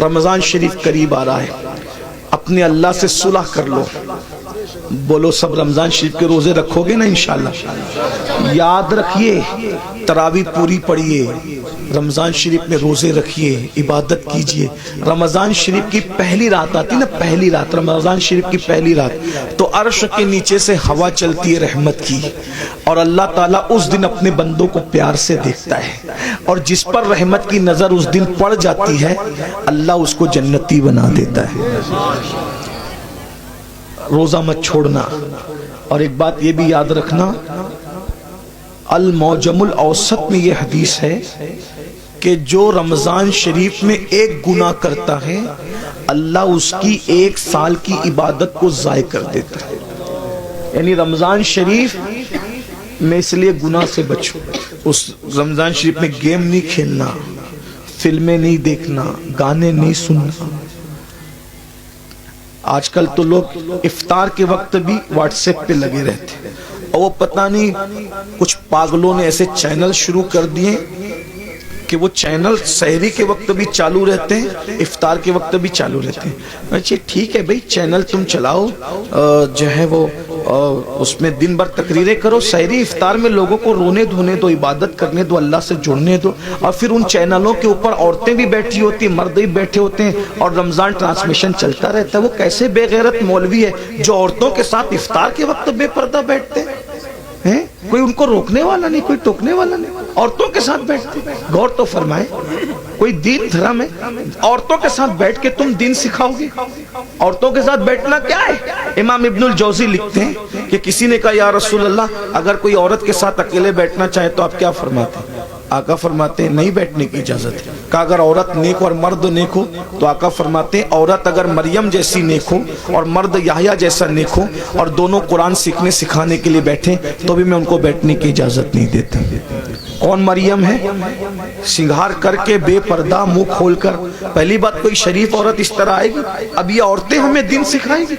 رمضان شریف قریب آ رہا ہے، اپنے اللہ سے صلح کر لو. بولو سب رمضان شریف کے روزے رکھو گے نا انشاءاللہ؟ یاد رکھیے، تراویح پوری پڑھیے، رمضان شریف میں روزے رکھیے، عبادت کیجئے. رمضان شریف کی پہلی رات آتی نا، پہلی رات، رمضان شریف کی پہلی رات، تو عرش کے نیچے سے ہوا چلتی ہے رحمت کی، اور اللہ تعالیٰ اس دن اپنے بندوں کو پیار سے دیکھتا ہے، اور جس پر رحمت کی نظر اس دن پڑ جاتی ہے اللہ اس کو جنتی بنا دیتا ہے. روزہ مت چھوڑنا. اور ایک بات یہ بھی یاد رکھنا، المعجم الاوسط میں یہ حدیث ہے کہ جو رمضان شریف میں ایک گناہ کرتا ہے اللہ اس کی 1 سال کی عبادت کو ضائع کر دیتا ہے. یعنی رمضان شریف میں اس لیے گناہ سے بچو. اس رمضان شریف میں گیم نہیں کھیلنا، فلمیں نہیں دیکھنا، گانے نہیں سننا. آج کل تو لوگ افطار کے وقت بھی واٹس ایپ پہ لگے رہتے ہیں، اور وہ پتہ نہیں کچھ پاگلوں نے ایسے چینل شروع کر دیے کہ وہ چینل سحری کے وقت بھی چالو رہتے ہیں، افطار کے وقت بھی چالو رہتے ہیں. اچھا ٹھیک ہے بھائی، چینل تم چلاؤ، جو ہے وہ اس میں دن بھر تقریریں کرو، سحری افطار میں لوگوں کو رونے دھونے دو، عبادت کرنے دو، اللہ سے جڑنے دو. اور پھر ان چینلوں کے اوپر عورتیں بھی بیٹھی ہوتی ہیں، مرد بھی بیٹھے ہوتے ہیں، اور رمضان ٹرانسمیشن چلتا رہتا ہے. وہ کیسے بے غیرت مولوی ہے جو عورتوں کے ساتھ افطار کے وقت بے پردہ بیٹھتے ہیں؟ کوئی ان کو روکنے والا نہیں، کوئی ٹوکنے والا نہیں، عورتوں کے ساتھ بیٹھتے. غور تو فرمائے، کوئی دین دھرم ہے؟ عورتوں کے ساتھ بیٹھ کے تم دین سکھاؤ گے؟ عورتوں کے ساتھ بیٹھنا کیا ہے؟ امام ابن الجوزی لکھتے ہیں کہ کسی نے کہا یا رسول اللہ اگر کوئی عورت کے ساتھ اکیلے بیٹھنا چاہے تو آپ کیا فرماتے ہیں؟ آقا فرماتے ہیں نہیں بیٹھنے کی اجازت ہے. کہا اگر عورت نیک اور مرد نیک ہو؟ تو آقا فرماتے ہیں عورت اگر مریم جیسی نیک ہو اور مرد یحییٰ جیسا نیک ہو اور دونوں قرآن سیکھنے سکھانے کے لیے بیٹھیں تو بھی میں ان کو بیٹھنے کی اجازت نہیں دیتا. کون مریم ہے؟ سنگھار کر کے بے پردہ منہ کھول کر. پہلی بات کوئی شریف عورت اس طرح آئے گی؟ اب یہ عورتیں ہمیں دین سکھائیں گی،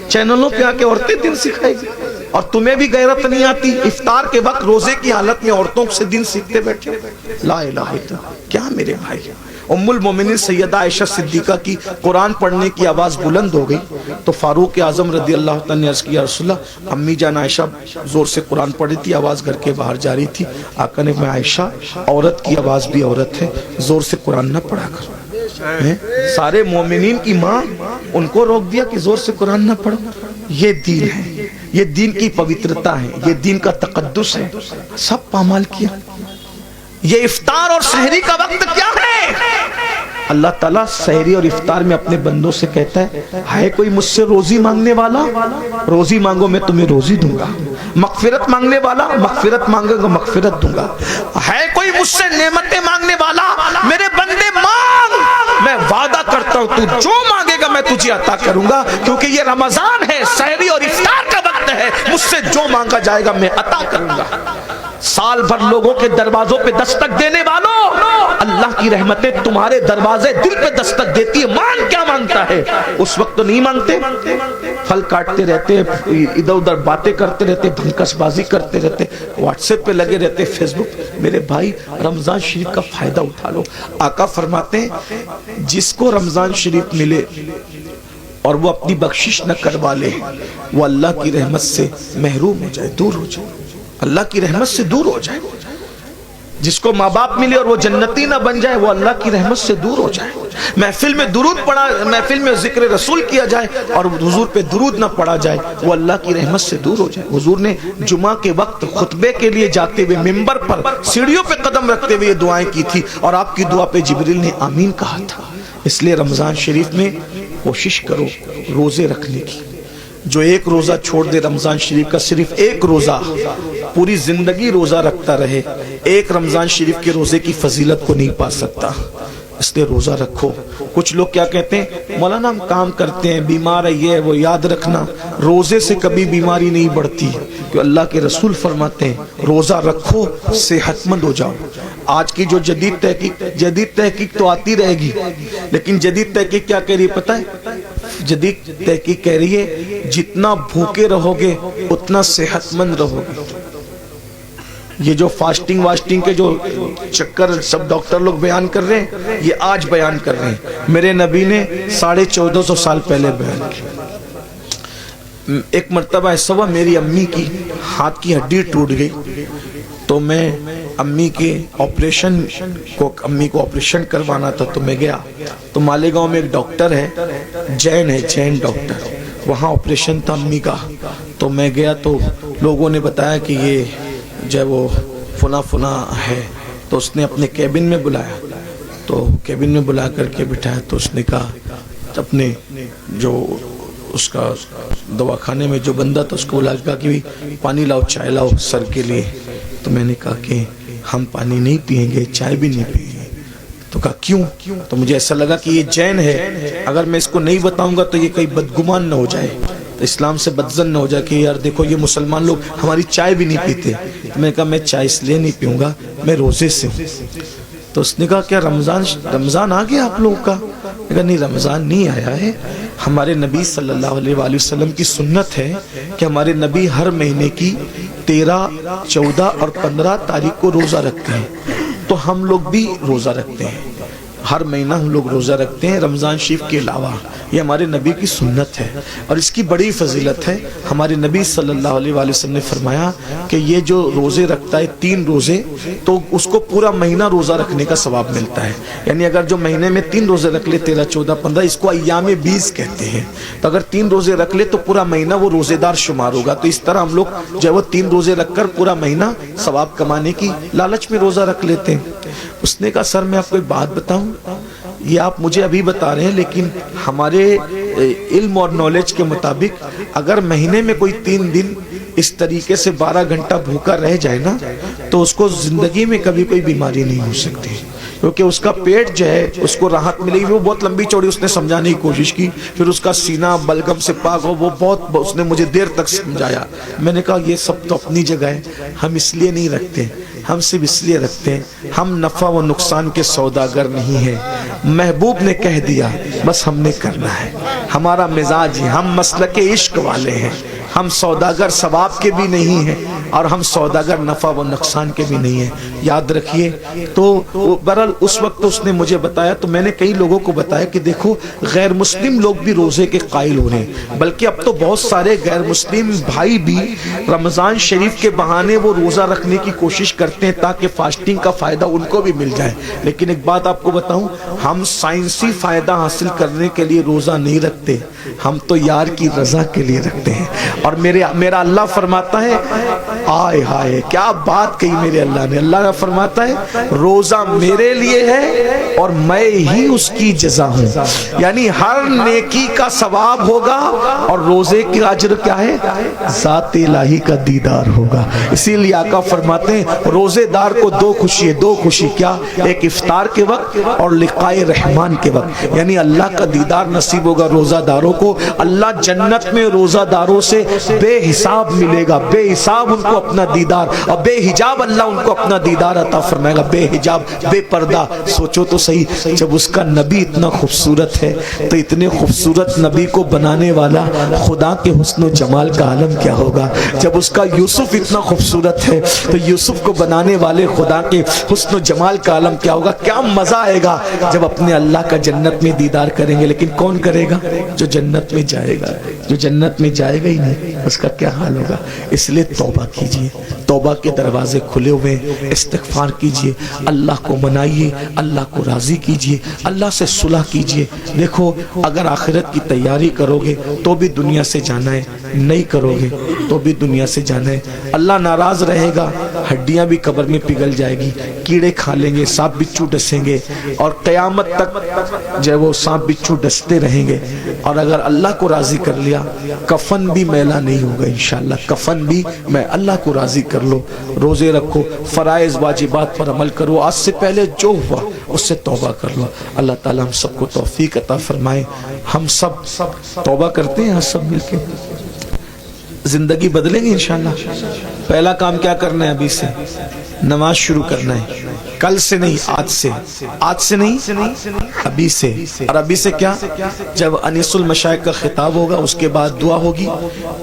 چینلوں پہ آ کے عورتیں دین سکھائیں گی. اور تمہیں بھی غیرت نہیں آتی افطار کے وقت روزے کی حالت میں عورتوں سے دین سیکھتے بیٹھے؟ لا الہ الا اللہ. کیا میرے بھائی، ام المومنین سیدہ عائشہ صدیقہ کی قرآن پڑھنے کی آواز بلند ہو گئی تو فاروق اعظم رضی اللہ تعالیٰ نے عرض کیا رسول اللہ امی جان عائشہ زور سے قرآن پڑھی تھی، آواز گھر کے باہر جا رہی تھی. آقا نے میں عائشہ عورت کی آواز بھی عورت ہے، زور سے قرآن نہ پڑھا کر. سارے مومنین کی ماں ان کو روک دیا کہ زور سے قرآن نہ پڑھو. یہ دین ہے، یہ دین کی پوترتا ہے، یہ دین کا تقدس ہے. سب پامال کیا. یہ افطار اور سحری کا وقت کیا ہے؟ اللہ تعالیٰ سحری اور افطار میں اپنے بندوں سے کہتا ہے کوئی مجھ سے روزی مانگنے والا؟ روزی مانگو میں تمہیں روزی دوں گا. مغفرت مانگنے والا؟ مغفرت مانگے گا مغفرت دوں گا. ہے کوئی مجھ سے نعمتیں مانگنے والا؟ میرے بندے مانگ، میں وعدہ کرتا ہوں تو جو مانگے گا میں تجھے عطا کروں گا. کیونکہ یہ رمضان ہے، سحری اور افطار کا وقت ہے، مجھ سے جو مانگا جائے گا میں عطا کروں گا. سال بھر لوگوں کے دروازوں پہ دستک دینے والوں، اللہ کی رحمتیں تمہارے دروازے دل پہ دستک دیتی ہے. مان کیا مانگتا ہے؟ اس وقت تو نہیں مانگتے، پھل کاٹتے رہتے، ادھر ادھر باتیں کرتے رہتے، بھنکس بازی کرتے رہتے، واٹس ایپ پہ لگے رہتے، فیس بک. میرے بھائی رمضان شریف کا فائدہ اٹھا لو. آقا فرماتے ہیں جس کو رمضان شریف ملے اور وہ اپنی بخشش نہ کروا لے وہ اللہ کی رحمت سے محروم ہو جائے، دور ہو جائے، اللہ کی رحمت سے دور ہو جائے. جس کو ماں باپ ملے اور وہ جنتی نہ بن جائے وہ اللہ کی رحمت سے دور ہو جائے. محفل میں درود پڑھا، محفل میں ذکر رسول کیا جائے اور حضور پہ درود نہ پڑھا جائے وہ اللہ کی رحمت سے دور ہو جائے. حضور نے جمعہ کے وقت خطبے کے لیے جاتے ہوئے منبر پر سیڑھیوں پہ قدم رکھتے ہوئے یہ دعائیں کی تھی اور آپ کی دعا پہ جبریل نے آمین کہا تھا. اس لیے رمضان شریف میں کوشش کرو روزے رکھنے کی. جو ایک روزہ چھوڑ دے رمضان شریف کا، صرف ایک روزہ، پوری زندگی روزہ رکھتا رہے، ایک رمضان شریف کے روزے کی فضیلت کو نہیں پا سکتا. اس لیے روزہ رکھو. کچھ لوگ کیا کہتے ہیں مولانا ہم کام کرتے ہیں، بیمار ہے، یہ وہ. یاد رکھنا روزے سے کبھی بیماری نہیں بڑھتی، کہ اللہ کے رسول فرماتے ہیں روزہ رکھو صحت مند ہو جاؤ. آج کی جو جدید تحقیق تو آتی رہے گی، لیکن جدید تحقیق کیا کہہ رہی ہے پتہ ہے؟ جدید تحقیق کہہ رہی ہے جتنا بھوکے رہو گے اتنا صحت مند رہو گے. یہ جو فاسٹنگ واسٹنگ کے جو چکر سب ڈاکٹر لوگ بیان کر رہے ہیں، یہ آج بیان کر رہے ہیں، میرے نبی نے 1450 سال پہلے بیان کیا۔ ایک مرتبہ ایسا ہوا، میری امی کی ہاتھ کی ہڈی ٹوٹ گئی، تو میں امی کو آپریشن کروانا تھا، تو میں گیا۔ تو مالیگاؤں میں ایک ڈاکٹر ہے، جین ڈاکٹر، وہاں آپریشن تھا امی کا۔ تو میں گیا تو لوگوں نے بتایا کہ یہ جو ہے وہ فلاں ہے۔ تو اس نے اپنے کیبن میں بلایا، تو کیبن میں بلا کر کے بٹھایا، تو اس نے کہا اپنے جو اس کا دواخانے میں جو بندہ تھا اس کو بلا کہا کہ پانی لاؤ، چائے لاؤ سر کے لیے۔ تو میں نے کہا کہ ہم پانی نہیں پیئیں گے، چائے بھی نہیں پیئیں گے۔ تو کہا کیوں؟ تو مجھے ایسا لگا کہ یہ جین ہے، اگر میں اس کو نہیں بتاؤں گا تو یہ کہیں بدگمان نہ ہو جائے، تو اسلام سے بدزن نہ ہو جائے کہ یار دیکھو یہ مسلمان لوگ ہماری چائے بھی نہیں پیتے۔ تو میں نے کہا میں چائے اس لیے نہیں پیوں گا، میں روزے سے ہوں۔ تو اس نے کہا کیا رمضان آ گیا آپ لوگوں کا؟ میں کہا نہیں، رمضان نہیں آیا ہے، ہمارے نبی صلی اللہ علیہ وآلہ وسلم کی سنت ہے کہ ہمارے نبی ہر مہینے کی 13، 14 اور 15 تاریخ کو روزہ رکھتے ہیں، تو ہم لوگ بھی روزہ رکھتے ہیں، ہر مہینہ ہم لوگ روزہ رکھتے ہیں رمضان شریف کے علاوہ۔ یہ ہمارے نبی کی سنت ہے اور اس کی بڑی فضیلت ہے۔ ہمارے نبی صلی اللہ علیہ وآلہ وسلم نے فرمایا کہ یہ جو روزے رکھتا ہے 3 روزے، تو اس کو پورا مہینہ روزہ رکھنے کا ثواب ملتا ہے۔ یعنی اگر جو مہینے میں 3 روزے رکھ لے، 13، 14، 15، اس کو ایام 20 کہتے ہیں، تو اگر 3 روزے رکھ لے تو پورا مہینہ وہ روزے دار شمار ہوگا۔ تو اس طرح ہم لوگ جو ہے وہ 3 روزے رکھ کر پورا مہینہ ثواب کمانے کی لالچ میں روزہ رکھ لیتے ہیں۔ اس نے کہا سر میں آپ کو ایک بات بتاؤں، یہ آپ مجھے ابھی بتا رہے ہیں، لیکن ہمارے علم اور نالج کے مطابق اگر مہینے میں کوئی 3 دن اس طریقے سے 12 گھنٹہ بھوکا رہ جائے نا، تو اس کو زندگی میں کبھی کوئی بیماری نہیں ہو سکتی، کیونکہ اس کا پیٹ جو ہے اس کو راحت ملے گی۔ وہ بہت لمبی چوڑی اس نے سمجھانے کی کوشش کی، پھر اس کا سینہ بلغم سے پاک ہو، وہ بہت اس نے مجھے دیر تک سمجھایا۔ میں نے کہا یہ سب تو اپنی جگہ ہے، ہم اس لیے نہیں رکھتے، ہم صرف اس لیے رکھتے ہیں ہم نفع و نقصان کے سوداگر نہیں ہیں۔ محبوب نے کہہ دیا بس ہم نے کرنا ہے، ہمارا مزاج ہے، ہم مسلک عشق والے ہیں، ہم سوداگر ثواب کے بھی نہیں ہیں اور ہم سوداگر نفع و نقصان کے بھی نہیں ہیں، یاد رکھیے۔ تو برحال اس وقت اس نے مجھے بتایا، تو میں نے کئی لوگوں کو بتایا کہ دیکھو غیر مسلم لوگ بھی روزے کے قائل ہو رہے ہیں، بلکہ اب تو بہت سارے غیر مسلم بھائی بھی رمضان شریف کے بہانے وہ روزہ رکھنے کی کوشش کرتے ہیں تاکہ فاسٹنگ کا فائدہ ان کو بھی مل جائے۔ لیکن ایک بات آپ کو بتاؤں، ہم سائنسی فائدہ حاصل کرنے کے لیے روزہ نہیں رکھتے، ہم تو یار کی رضا کے لیے رکھتے ہیں۔ اور میرا اللہ فرماتا ہے، آئے ہائے کیا بات کہی میرے اللہ نے، اللہ فرماتا ہے روزہ میرے لیے ہے اور میں ہی اس کی جزا ہوں، یعنی ہر نیکی کا ثواب ہوگا اور روزے کی اجر کیا ہے؟ ذات الہی کا دیدار ہوگا۔ اسی لیے آقا فرماتے ہیں روزے دار کو 2 خوشی ہے، 2 خوشی کیا؟ ایک افطار کے وقت اور لقائے رحمان کے وقت، یعنی اللہ کا دیدار نصیب ہوگا روزہ داروں کو۔ اللہ جنت میں روزہ داروں سے بے حساب ملے گا، بے حساب ان کو اپنا دیدار، اور بے حجاب اللہ ان کو اپنا دیدار عطا فرمائے گا، بے حجاب، بے پردہ۔ سوچو تو صحیح، جب اس کا نبی اتنا خوبصورت ہے تو اتنے خوبصورت نبی کو بنانے والا خدا کے حسن و جمال کا عالم کیا ہوگا۔ جب اس کا یوسف اتنا خوبصورت ہے تو یوسف کو بنانے والے خدا کے حسن و جمال کا عالم کیا ہوگا۔ کیا مزہ آئے گا جب اپنے اللہ کا جنت میں دیدار کریں گے۔ لیکن کون کرے گا؟ جو جنت میں جائے گا، جو جنت میں جائے گا ہی نہیں اس کا کیا حال ہوگا۔ اس لیے توبہ کیجئے، توبہ کے دروازے کھلے ہوئے، استغفار کیجئے، اللہ کو منائیے، اللہ کو راضی کیجئے، اللہ سے صلح کیجئے۔ دیکھو اگر آخرت کی تیاری کرو گے تو بھی دنیا سے جانا ہے، نہیں کرو گے تو بھی دنیا سے جانا ہے۔ اللہ ناراض رہے گا، ہڈیاں بھی قبر میں پگھل جائے گی، کیڑے کھا لیں گے، سانپ بچھو ڈسیں گے، اور قیامت تک جو ہے وہ سانپ بچھو ڈستے رہیں گے۔ اور اگر اللہ کو راضی کر لیا کفن بھی میلا نہیں ہوگا انشاءاللہ، کفن بھی میں اللہ کو راضی کر لو، روزے رکھو، فرائض واجبات پر عمل کرو، آج سے پہلے جو ہوا اس سے توبہ کر لو۔ اللہ تعالیٰ ہم سب کو توفیق عطا فرمائے۔ ہم سب توبہ کرتے ہیں سب مل کے، زندگی بدلیں گے انشاءاللہ۔ پہلا کام کیا کرنا ہے ابھی سے؟ نماز شروع کرنا ہے، کل سے نہیں، آج سے نہیں، ابھی سے۔ اور ابھی سے کیا؟ جب انیس المشائخ کا خطاب ہوگا اس کے بعد دعا ہوگی،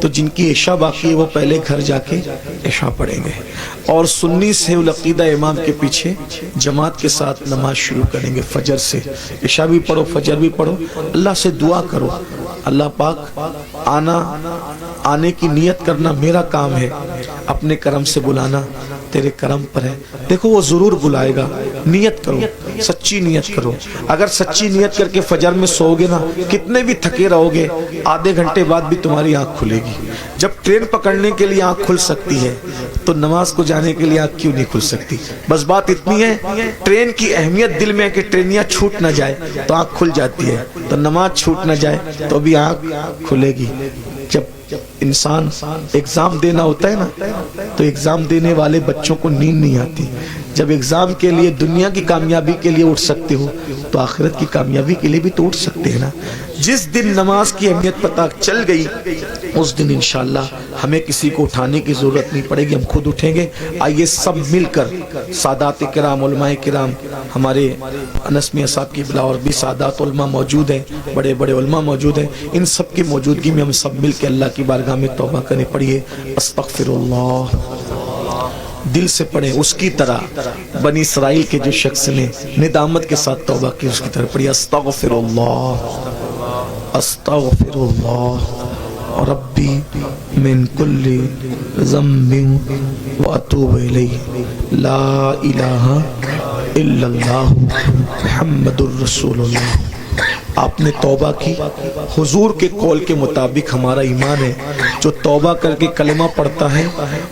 تو جن کی عشاء باقی ہے وہ پہلے گھر جا کے عشاء پڑھیں گے، اور سنی سے العقیدہ امام کے پیچھے جماعت کے ساتھ نماز شروع کریں گے فجر سے۔ عشاء بھی پڑھو، فجر بھی پڑھو، اللہ سے دعا کرو، اللہ پاک آنے کی نیت کرنا میرا کام ہے، اپنے کرم سے بلانا تیرے کرم پر ہے۔ دیکھو وہ ضرور بلائے گا، نیت کرو، سچی نیت کرو۔ اگر سچی نیت کر کے فجر میں سو گے نا، کتنے بھی تھکے رہو گے، آدھے گھنٹے بعد بھی تمہاری آنکھ کھلے گی۔ جب ٹرین پکڑنے کے لیے آنکھ کھل سکتی ہے تو نماز کو جانے کے لیے آنکھ کیوں نہیں کھل سکتی؟ بس بات اتنی ہے، ٹرین کی اہمیت دل میں ہے کہ ٹرینیاں چھوٹ نہ جائے تو آنکھ کھل جاتی ہے، تو نماز چھوٹ نہ جائے تو بھی آنکھ کھلے گی۔ جب انسان ایگزام دینا ہوتا ہے نا، تو ایگزام دینے والے بچوں کو نیند نہیں آتی۔ جب ایگزام کے لیے دنیا کی کامیابی کے لیے اٹھ سکتے ہو تو آخرت کی کامیابی کے لیے بھی تو اٹھ سکتے ہیں نا۔ جس دن نماز کی اہمیت پتہ چل گئی اس دن انشاءاللہ ہمیں کسی کو اٹھانے کی ضرورت نہیں پڑے گی، ہم خود اٹھیں گے۔ آئیے سب مل کر سادات کرام، علماء کرام، ہمارے انس میاں صاحب کی بلا اور بھی سادات علماء موجود ہیں، بڑے بڑے علماء موجود ہیں، ان سب کی موجودگی میں ہم سب مل کے اللہ کی بارگاہ میں توبہ کریں۔ پڑھیے استغفر اللہ، دل سے پڑھیں، اس کی طرح بنی اسرائیل کے جو شخص نے ندامت کے ساتھ توبہ کی اس کی طرح پڑھیے استغفر اللہ، استغفر اللہ ربی من کل ذنب واتوب الیہ، لا الہ الا اللہ محمد الرسول اللہ۔ آپ نے توبہ کی، حضور کے قول کے مطابق ہمارا ایمان ہے، جو توبہ کر کے کلمہ پڑھتا ہے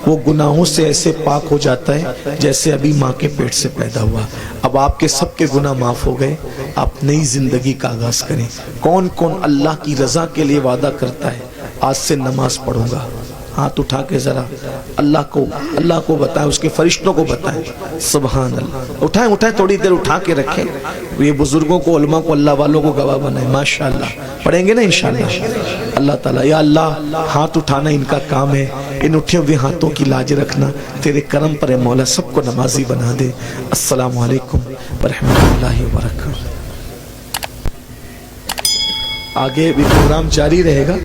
وہ گناہوں سے ایسے پاک ہو جاتا ہے جیسے ابھی ماں کے پیٹ سے پیدا ہوا۔ اب آپ کے سب کے گناہ معاف ہو گئے، آپ نئی زندگی کا آغاز کریں۔ کون کون اللہ کی رضا کے لیے وعدہ کرتا ہے آج سے نماز پڑھوں گا؟ ہاتھ اٹھا کے ذرا اللہ کو بتائیں، اس کے فرشتوں کو بتائیں۔ سبحان اللہ، اٹھائیں، تھوڑی دیر اٹھا کے رکھیں، یہ بزرگوں کو، علماء کو، اللہ والوں کو گواہ بنائیں۔ ماشاءاللہ پڑھیں گے نا انشاءاللہ اللہ تعالیٰ۔ یا اللہ، ہاتھ اٹھانا ان کا کام ہے، ان اٹھے ہوئے ہاتھوں کی لاج رکھنا تیرے کرم پر ہے مولا، سب کو نمازی بنا دے۔ السلام علیکم ورحمۃ اللہ وبرکاتہ۔ آگے بھی پروگرام جاری رہے گا۔